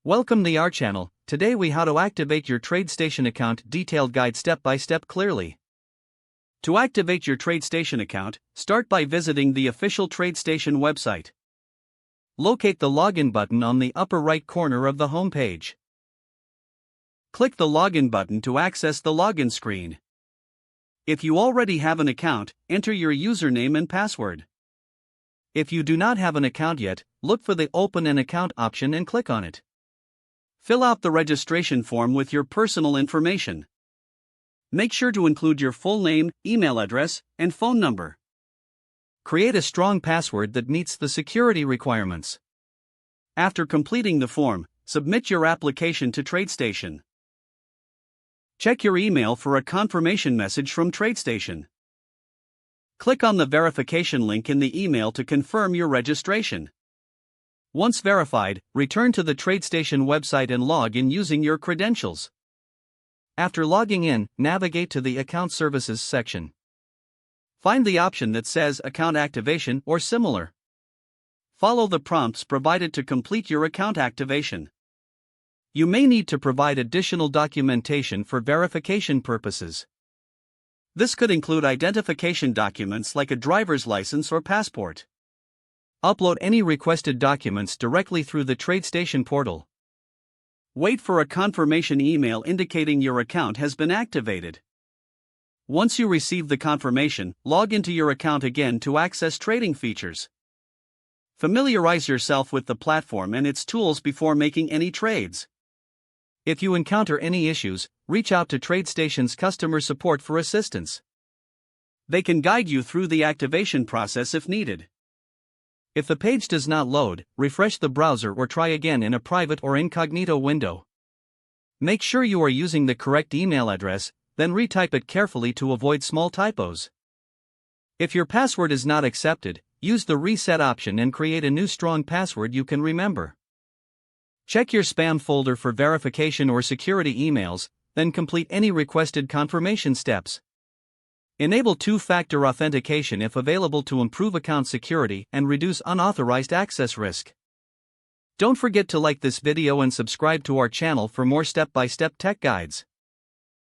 Welcome to our channel. Today we how to activate your TradeStation account detailed guide step by step clearly. To activate your TradeStation account, start by visiting the official TradeStation website. Locate the login button on the upper right corner of the home page. Click the login button to access the login screen. If you already have an account, enter your username and password. If you do not have an account yet, look for the Open an Account option and click on it. Fill out the registration form with your personal information. Make sure to include your full name, email address, and phone number. Create a strong password that meets the security requirements. After completing the form, submit your application to TradeStation. Check your email for a confirmation message from TradeStation. Click on the verification link in the email to confirm your registration. Once verified, return to the TradeStation website and log in using your credentials. After logging in, navigate to the Account Services section. Find the option that says Account Activation or similar. Follow the prompts provided to complete your account activation. You may need to provide additional documentation for verification purposes. This could include identification documents like a driver's license or passport. Upload any requested documents directly through the TradeStation portal. Wait for a confirmation email indicating your account has been activated. Once you receive the confirmation, log into your account again to access trading features. Familiarize yourself with the platform and its tools before making any trades. If you encounter any issues, reach out to TradeStation's customer support for assistance. They can guide you through the activation process if needed. If the page does not load, refresh the browser or try again in a private or incognito window. Make sure you are using the correct email address, then retype it carefully to avoid small typos. If your password is not accepted, use the reset option and create a new strong password you can remember. Check your spam folder for verification or security emails, then complete any requested confirmation steps. Enable two-factor authentication if available to improve account security and reduce unauthorized access risk. Don't forget to like this video and subscribe to our channel for more step-by-step tech guides.